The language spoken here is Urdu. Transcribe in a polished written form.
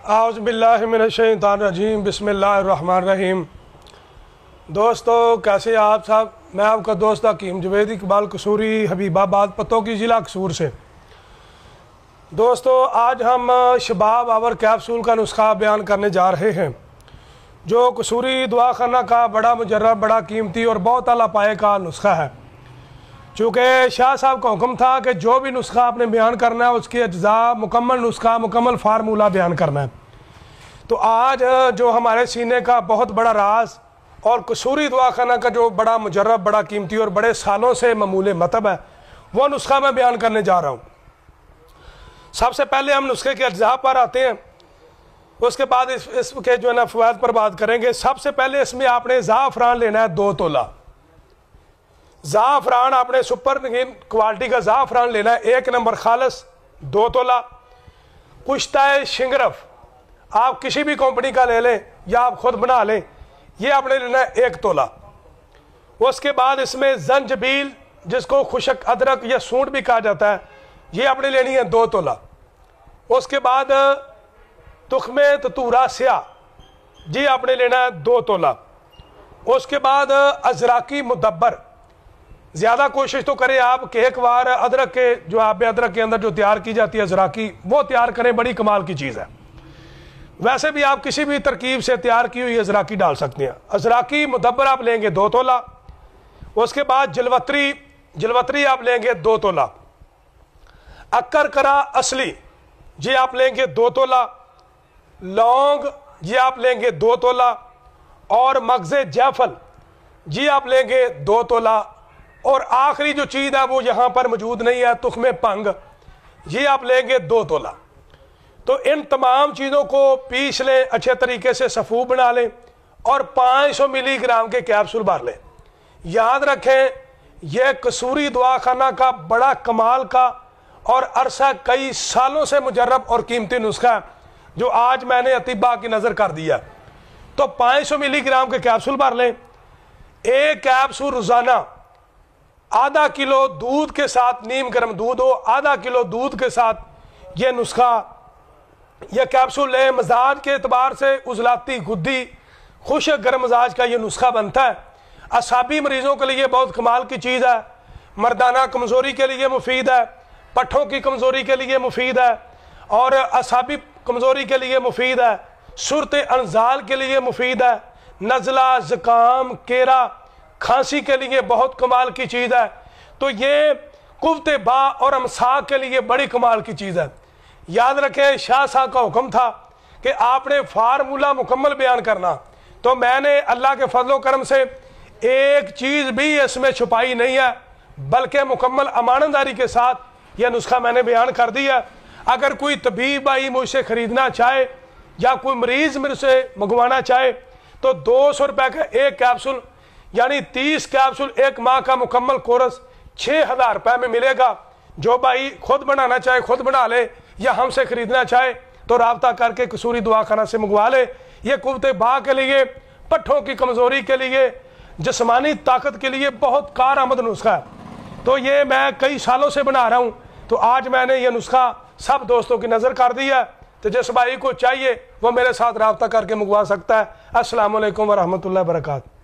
اعوذ باللہ من الشیطان الرجیم بسم اللہ الرحمن الرحیم۔ دوستو کیسے ہیں آپ صاحب؟ میں آپ کا دوست حکیم جوید اقبال قصوری حبیب آباد پتوکی ضلع قصور سے۔ دوستو آج ہم شباب آور کیپسول کا نسخہ بیان کرنے جا رہے ہیں، جو قصوری دعا خانہ کا بڑا مجرب، بڑا قیمتی اور بہت اعلیٰ پائے کا نسخہ ہے۔ چونکہ شاہ صاحب کا حکم تھا کہ جو بھی نسخہ آپ نے بیان کرنا ہے اس کی اجزاء، مکمل نسخہ، مکمل فارمولہ بیان کرنا ہے۔ تو آج جو ہمارے سینے کا بہت بڑا راز اور قصوری دعا خانہ کا جو بڑا مجرب، بڑا قیمتی اور بڑے سالوں سے ممول مطب ہے، وہ نسخہ میں بیان کرنے جا رہا ہوں۔ سب سے پہلے ہم نسخے کے اجزاء پر آتے ہیں، اس کے بعد اس کے جو ہے نا فوائد پر بات کریں گے۔ سب سے پہلے اس میں آپ نے زعفران لینا ہے 2 تولہ۔ زعفران آپ نے سپر کوالٹی کا زعفران لینا ہے، 1 نمبر خالص 2 تولہ۔ کشتہ شنگرف آپ کسی بھی کمپنی کا لے لیں یا آپ خود بنا لیں، یہ آپ نے لینا ہے 1 تولہ۔ اس کے بعد اس میں زنجبیل، جس کو خشک ادرک یا سونٹ بھی کہا جاتا ہے، یہ آپ نے لینی ہے 2 تولہ۔ اس کے بعد تخم تتورا سیاہ، جی آپ نے لینا ہے 2 تولہ۔ اس کے بعد ازراکی مدبر، زیادہ کوشش تو کریں آپ کہ ایک بار ادرک کے جو آب ادرک کے اندر جو تیار کی جاتی ہے ازراکی، وہ تیار کریں، بڑی کمال کی چیز ہے۔ ویسے بھی آپ کسی بھی ترکیب سے تیار کی ہوئی ازراکی ڈال سکتے ہیں۔ ازراکی مدبر آپ لیں گے 2 تولہ۔ اس کے بعد جلوتری آپ لیں گے 2 تولہ۔ اکر کرا اصلی، جی آپ لیں گے 2 تولہ۔ لونگ، جی آپ لیں گے 2 تولہ۔ اور مغز جعفل، جی آپ لیں گے 2 تولہ۔ اور آخری جو چیز ہے وہ یہاں پر موجود نہیں ہے، تخم پنگ، یہ آپ لیں گے 2 تولہ۔ تو ان تمام چیزوں کو پیس لیں، اچھے طریقے سے صفو بنا لیں اور 500 ملی گرام کے کیپسول بھر لیں۔ یاد رکھیں یہ قصوری دعا خانہ کا بڑا کمال کا اور عرصہ کئی سالوں سے مجرب اور قیمتی نسخہ ہے، جو آج میں نے اطباء کی نظر کر دیا۔ تو 500 ملی گرام کے کیپسول بھر لیں۔ 1 کیپسول روزانہ آدھا کلو دودھ کے ساتھ، نیم گرم دودھ ہو، آدھا کلو دودھ کے ساتھ یہ نسخہ، یہ کیپسول لیں۔ مزاج کے اعتبار سے عضلاتی گدی، خشک گرم مزاج کا یہ نسخہ بنتا ہے۔ اعصابی مریضوں کے لیے بہت کمال کی چیز ہے، مردانہ کمزوری کے لیے مفید ہے، پٹھوں کی کمزوری کے لیے مفید ہے، اور اعصابی کمزوری کے لیے مفید ہے، صورت انزال کے لیے مفید ہے، نزلہ، زکام، کیرا، کھانسی کے لیے بہت کمال کی چیز ہے۔ تو یہ قوت با اور امساک کے لیے بڑی کمال کی چیز ہے۔ یاد رکھیں شاہ صاحب کا حکم تھا کہ آپ نے فارمولہ مکمل بیان کرنا، تو میں نے اللہ کے فضل و کرم سے ایک چیز بھی اس میں چھپائی نہیں ہے، بلکہ مکمل امانتداری کے ساتھ یہ نسخہ میں نے بیان کر دیا۔ اگر کوئی طبیب بھائی مجھ سے خریدنا چاہے یا کوئی مریض میرے سے منگوانا چاہے تو 200 روپے کا 1 کیپسول، یعنی 30 کیپسول 1 ماہ کا مکمل کورس 6000 روپے میں ملے گا۔ جو بھائی خود بنانا چاہے خود بنا لے، یا ہم سے خریدنا چاہے تو رابطہ کر کے قصوری دعا خانہ سے منگوا لے۔ یہ قوت با کے لیے، پٹھوں کی کمزوری کے لیے، جسمانی طاقت کے لیے بہت کارآمد نسخہ ہے۔ تو یہ میں کئی سالوں سے بنا رہا ہوں، تو آج میں نے یہ نسخہ سب دوستوں کی نظر کر دیا۔ تو جس بھائی کو چاہیے وہ میرے ساتھ رابطہ کر کے منگوا سکتا ہے۔ السلام علیکم ورحمۃ اللہ وبرکاتہ۔